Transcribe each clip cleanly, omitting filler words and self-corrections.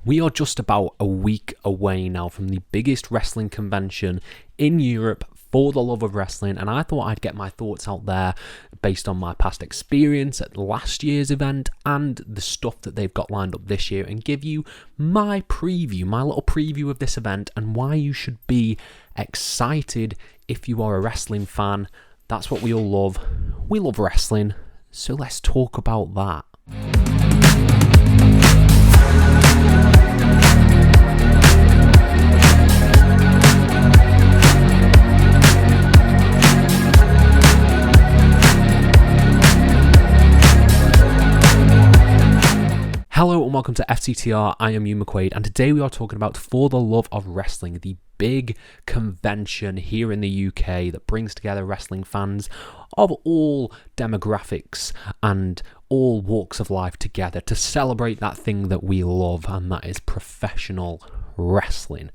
We are just about a week away now from the biggest wrestling convention in Europe for the love of wrestling, and I thought I'd get my thoughts out there based on my past experience at last year's event and the stuff that they've got lined up this year, and give you my little preview of this event and why you should be excited if you are a wrestling fan. That's what we all love. We love wrestling, so let's talk about that. Hello and welcome to FCTR, I am Hugh McQuaid, and today we are talking about For the Love of Wrestling, the big convention here in the UK that brings together wrestling fans of all demographics and all walks of life together to celebrate that thing that we love, and that is professional wrestling.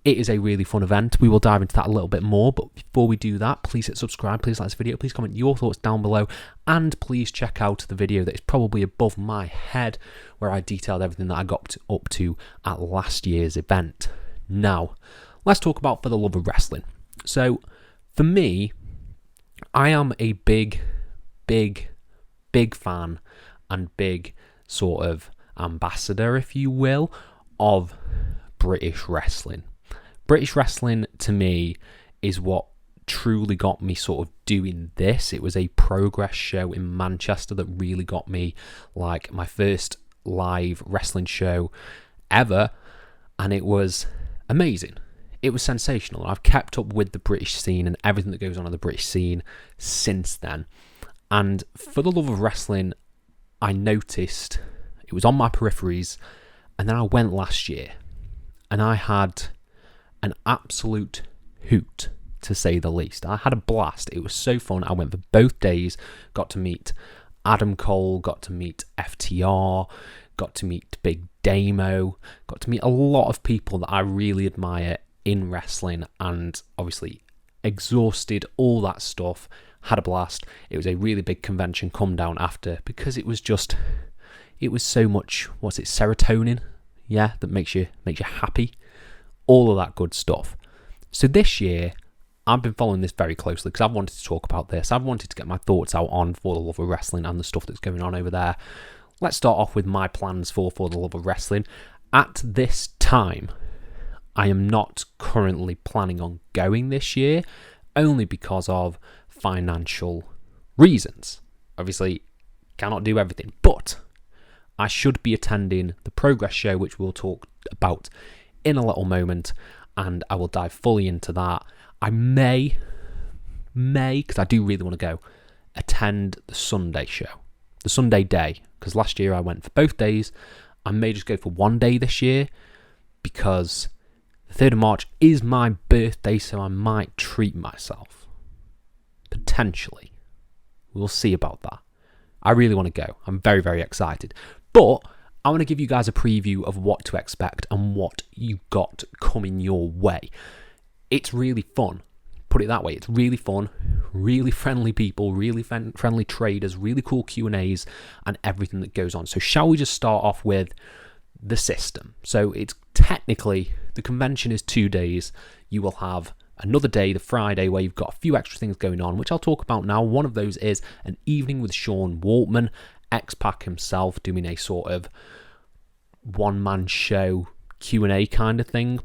It is a really fun event. We will dive into that a little bit more, but before we do that, please hit subscribe, please like this video, please comment your thoughts down below, and please check out the video that is probably above my head, where I detailed everything that I got up to at last year's event. Now, let's talk about For the Love of Wrestling. So, for me, I am a big fan and big sort of ambassador, if you will, of British wrestling. British wrestling, to me, is what truly got me sort of doing this. It was a Progress show in Manchester that really got me, like, my first live wrestling show ever, and it was amazing. It was sensational. I've kept up with the British scene and everything that goes on in the British scene since then. And For the Love of Wrestling, I noticed it was on my peripheries, and then I went last year, and I had an absolute hoot, to say the least. I had a blast. It was so fun. I went for both days, got to meet Adam Cole, got to meet FTR, got to meet Big Damo, got to meet a lot of people that I really admire in wrestling, and obviously exhausted all that stuff, had a blast. It was a really big convention come down after, because it was so much, serotonin, that makes you happy. All of that good stuff. So this year, I've been following this very closely because I've wanted to talk about this. I've wanted to get my thoughts out on For the Love of Wrestling and the stuff that's going on over there. Let's start off with my plans for the Love of Wrestling. At this time, I am not currently planning on going this year, only because of financial reasons. Obviously, cannot do everything, but I should be attending the Progress show, which we'll talk about in a little moment, and I will dive fully into that. I may, because I do really want to go, attend the Sunday show, the Sunday day, because last year I went for both days. I may just go for one day this year, because the 3rd of March is my birthday, so I might treat myself. Potentially. We'll see about that. I really want to go. I'm very, very excited. But I want to give you guys a preview of what to expect and what you got coming your way. It's really fun. Put it that way. It's really fun. Really friendly people, really friendly traders, really cool Q&As and everything that goes on. So shall we just start off with the system? So it's technically, the convention is 2 days. You will have another day, the Friday, where you've got a few extra things going on, which I'll talk about now. One of those is an evening with Sean Waltman, X-Pac himself, doing a sort of one-man show Q&A kind of thing,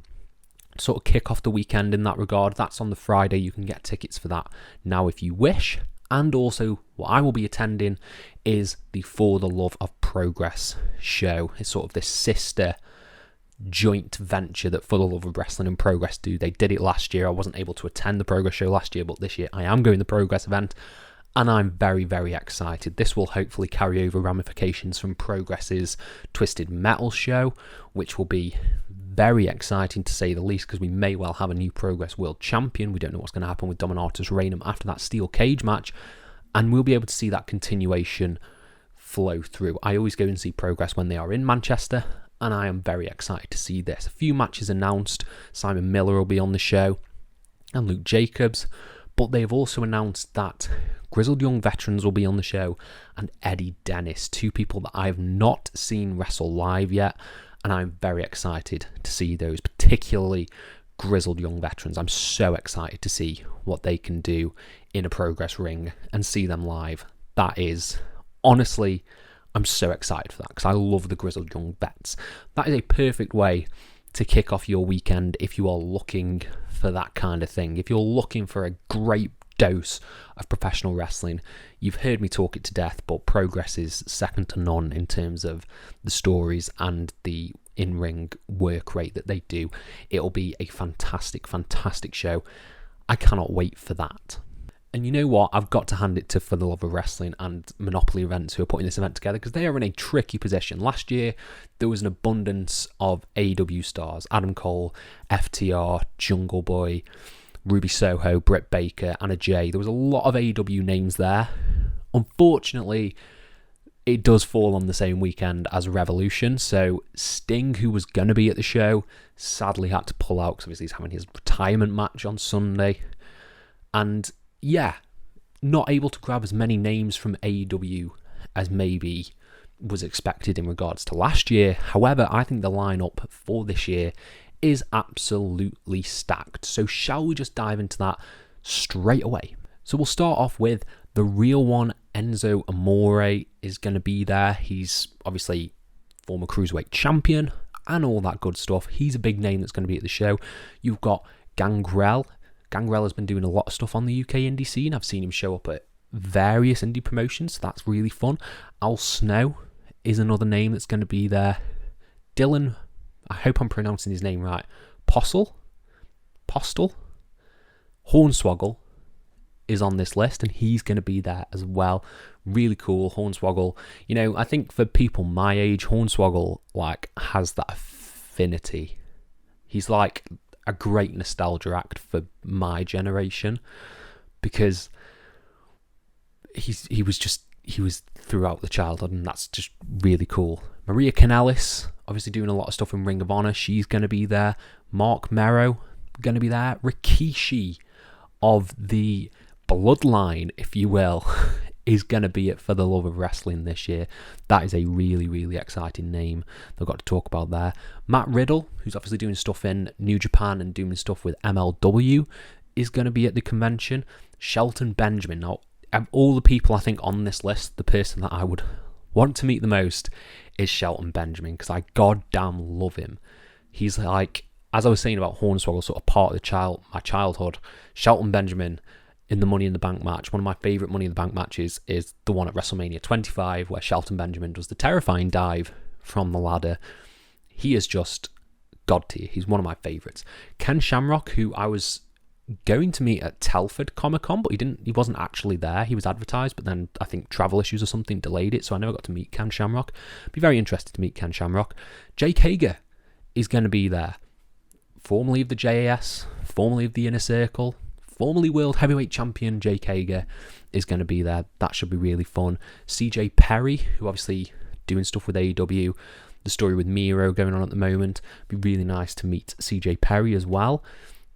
sort of kick off the weekend in that regard. That's on the Friday. You can get tickets for that now if you wish. And also, what I will be attending is the For the Love of Progress show. It's sort of this sister joint venture that For the Love of Wrestling and Progress do. They did it last year. I wasn't able to attend the Progress show last year, but this year I am going to the Progress event, and I'm very, very excited. This will hopefully carry over ramifications from Progress's Twisted Metal show, which will be very exciting to say the least, because we may well have a new Progress World Champion. We don't know what's going to happen with Dominatus Reynham after that steel cage match, and we'll be able to see that continuation flow through. I always go and see Progress when they are in Manchester, and I am very excited to see this. A few matches announced. Simon Miller will be on the show, and Luke Jacobs, but they have also announced that Grizzled Young Veterans will be on the show, and Eddie Dennis, two people that I have not seen wrestle live yet, and I'm very excited to see those, particularly grizzled young veterans. I'm so excited to see what they can do in a Progress ring and see them live. That is, honestly, I'm so excited for that because I love the grizzled young vets. That is a perfect way to kick off your weekend if you are looking for that kind of thing. If you're looking for a great dose of professional wrestling, you've heard me talk it to death, but Progress is second to none in terms of the stories and the in-ring work rate that they do. It'll be a fantastic, fantastic show. I cannot wait for that. And you know what? I've got to hand it to For the Love of Wrestling and Monopoly Events who are putting this event together, because they are in a tricky position. Last year, there was an abundance of AEW stars. Adam Cole, FTR, Jungle Boy, Ruby Soho, Britt Baker, Anna Jay. There was a lot of AEW names there. Unfortunately, it does fall on the same weekend as Revolution. So Sting, who was going to be at the show, sadly had to pull out because obviously he's having his retirement match on Sunday. And yeah, not able to grab as many names from AEW as maybe was expected in regards to last year. However, I think the lineup for this year is absolutely stacked. So shall we just dive into that straight away? So we'll start off with the real one. Enzo Amore is going to be there. He's obviously former Cruiserweight champion and all that good stuff. He's a big name that's going to be at the show. You've got Gangrel. Gangrel has been doing a lot of stuff on the UK indie scene. I've seen him show up at various indie promotions, so that's really fun. Al Snow is another name that's going to be there. Dylan, I hope I'm pronouncing his name right, Postel, Hornswoggle is on this list, and he's going to be there as well. Really cool, Hornswoggle. You know, I think for people my age, Hornswoggle has that affinity. He's like a great nostalgia act for my generation, because he was throughout the childhood, and that's just really cool. Maria Kanellis, obviously doing a lot of stuff in Ring of Honor. She's going to be there. Mark Merrow going to be there. Rikishi of the Bloodline, if you will, is going to be it For the Love of Wrestling this year. That is a really, really exciting name they've got to talk about there. Matt Riddle, who's obviously doing stuff in New Japan and doing stuff with MLW, is going to be at the convention. Shelton Benjamin. Now, of all the people I think on this list, the person that I would want to meet the most is Shelton Benjamin, because I goddamn love him. He's like, as I was saying about Hornswoggle, sort of part of my childhood. Shelton Benjamin in the Money in the Bank match, one of my favourite Money in the Bank matches is the one at WrestleMania 25, where Shelton Benjamin does the terrifying dive from the ladder. He is just god tier. He's one of my favourites. Ken Shamrock, who I was going to meet at Telford Comic Con, but he wasn't actually there. He was advertised, but then I think travel issues or something delayed it, so I never got to meet Ken Shamrock. Be very interested to meet Ken Shamrock. Jake Hager is going to be there. Formerly of the JAS, formerly of the Inner Circle, formerly World Heavyweight Champion Jake Hager is going to be there. That should be really fun. CJ Perry, who obviously doing stuff with AEW, the story with Miro going on at the moment. Be really nice to meet CJ Perry as well.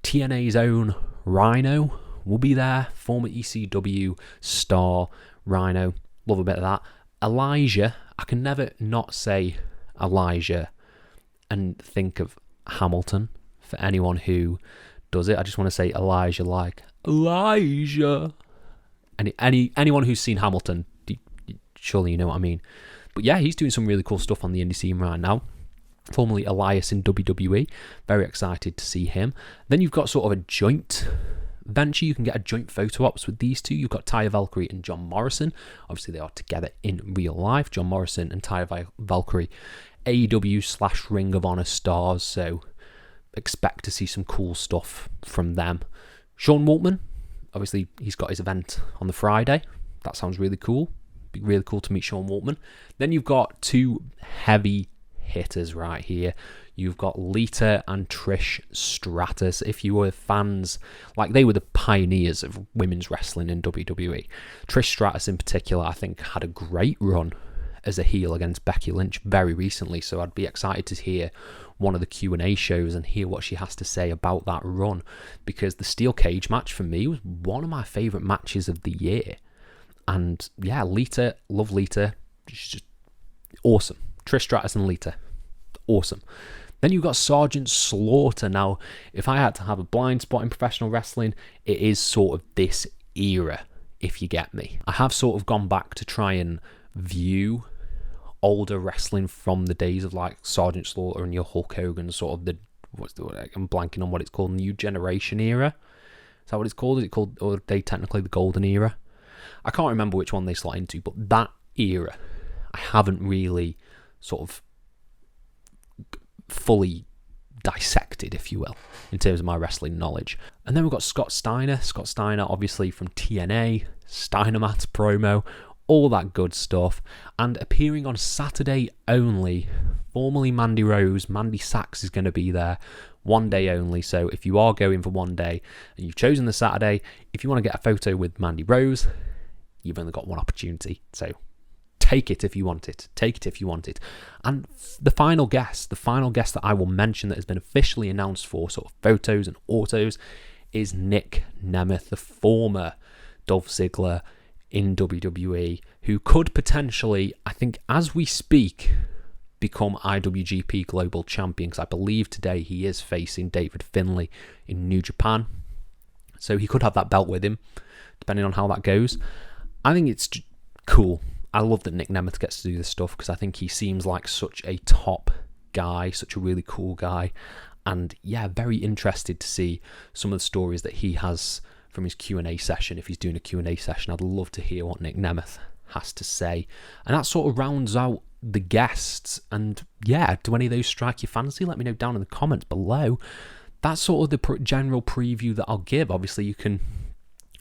TNA's own Rhino will be there. Former ECW star Rhino. Love a bit of that. Elijah. I can never not say Elijah and think of Hamilton for anyone who does it. I just want to say Elijah like Elijah. Anyone who's seen Hamilton, surely you know what I mean. But yeah, he's doing some really cool stuff on the indie scene right now. Formerly Elias in WWE. Very excited to see him. Then you've got sort of a joint venture. You can get a joint photo ops with these two. You've got Taya Valkyrie and John Morrison. Obviously, they are together in real life. John Morrison and Taya Valkyrie, AEW / Ring of Honor stars. So expect to see some cool stuff from them. Sean Waltman, obviously, he's got his event on the Friday. That sounds really cool. Be really cool to meet Sean Waltman. Then you've got two heavy hitters right here. You've got Lita and Trish Stratus. If you were fans, they were the pioneers of women's wrestling in WWE. Trish Stratus in particular, I think, had a great run as a heel against Becky Lynch very recently, so I'd be excited to hear one of the Q&A shows and hear what she has to say about that run, because the steel cage match for me was one of my favourite matches of the year. And yeah, Lita, love Lita, she's just awesome. Trish Stratus and Lita, Awesome. Then you've got Sergeant Slaughter. Now, if I had to have a blind spot in professional wrestling, it is sort of this era, if you get me. I have sort of gone back to try and view older wrestling from the days of like Sergeant Slaughter and your Hulk Hogan, sort of I'm blanking on what it's called, New Generation era. Is that what it's called? Is it called, or are they technically the Golden Era? I can't remember which one they slot into, but that era, I haven't really sort of fully dissected, if you will, in terms of my wrestling knowledge. And then we've got Scott Steiner. Scott Steiner, obviously from TNA, Steinermat's promo, all that good stuff. And appearing on Saturday only, formerly Mandy Rose, Mandy Sachs is going to be there. One day only. So if you are going for one day and you've chosen the Saturday, if you want to get a photo with Mandy Rose, you've only got one opportunity. So take it if you want it. Take it if you want it. And the final guest that I will mention that has been officially announced for sort of photos and autos is Nick Nemeth, the former Dolph Ziggler in WWE, who could potentially, I think as we speak, become IWGP Global Champion, because I believe today he is facing David Finlay in New Japan. So he could have that belt with him, depending on how that goes. I think it's cool. I love that Nick Nemeth gets to do this stuff because I think he seems like such a top guy, such a really cool guy. And yeah, very interested to see some of the stories that he has from his Q&A session. If he's doing a Q&A session, I'd love to hear what Nick Nemeth has to say. And that sort of rounds out the guests. And yeah, do any of those strike your fancy? Let me know down in the comments below. That's sort of the general preview that I'll give. Obviously, you can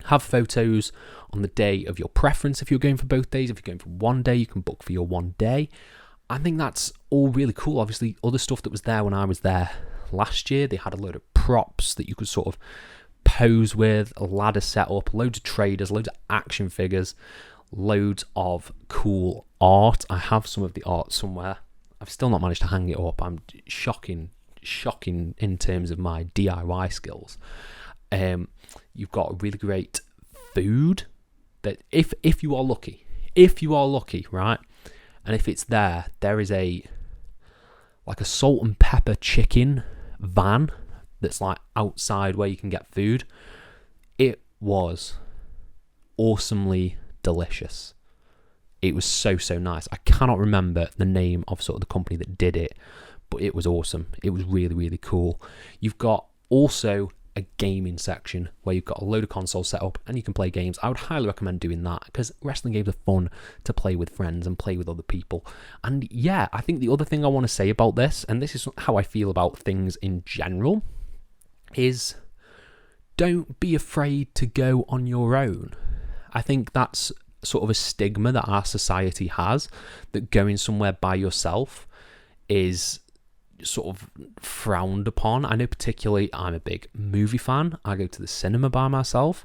have photos on the day of your preference if you're going for both days. If you're going for one day, you can book for your one day. I think that's all really cool. Obviously, other stuff that was there when I was there last year, they had a load of props that you could sort of pose with, a ladder set up, loads of traders, loads of action figures, loads of cool art. I have some of the art somewhere. I've still not managed to hang it up. I'm shocking in terms of my DIY skills. You've got really great food that if you are lucky, right? And if it's there is a salt and pepper chicken van that's like outside where you can get food. It was awesomely delicious. It was so nice. I cannot remember the name of sort of the company that did it, but it was awesome. It was really, really cool. You've got also a gaming section where you've got a load of consoles set up and you can play games. I would highly recommend doing that because wrestling games are fun to play with friends and play with other people. And yeah, I think the other thing I want to say about this, and this is how I feel about things in general, is don't be afraid to go on your own. I think that's sort of a stigma that our society has, that going somewhere by yourself is sort of frowned upon. I know particularly I'm a big movie fan. I go to the cinema by myself,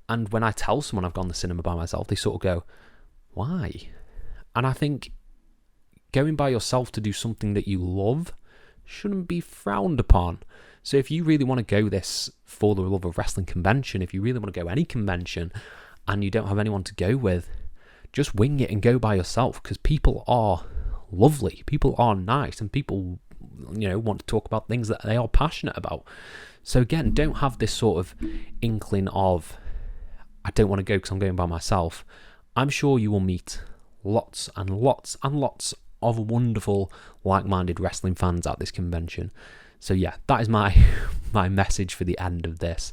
and when I tell someone I've gone to the cinema by myself, they sort of go, why? And I think going by yourself to do something that you love shouldn't be frowned upon. So if you really want to go this for the love of wrestling convention, if you really want to go any convention and you don't have anyone to go with, just wing it and go by yourself, because people are lovely, people are nice, and people, want to talk about things that they are passionate about. So again, don't have this sort of inkling of, I don't want to go because I'm going by myself. I'm sure you will meet lots and lots and lots of wonderful like-minded wrestling fans at this convention. So yeah, that is my message for the end of this.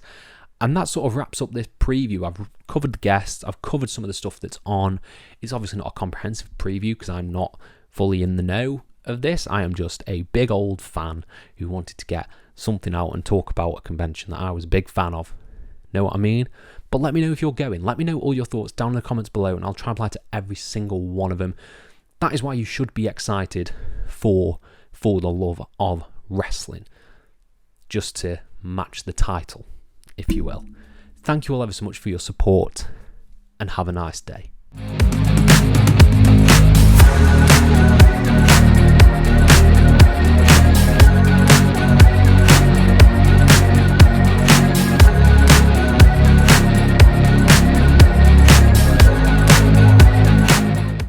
And that sort of wraps up this preview. I've covered the guests, I've covered some of the stuff that's on. It's obviously not a comprehensive preview because I'm not fully in the know of this. I am just a big old fan who wanted to get something out and talk about a convention that I was a big fan of. Know what I mean? But let me know if you're going. Let me know all your thoughts down in the comments below, and I'll try and reply to every single one of them. That is why you should be excited for the love of wrestling, just to match the title, if you will. Thank you all ever so much for your support, and have a nice day.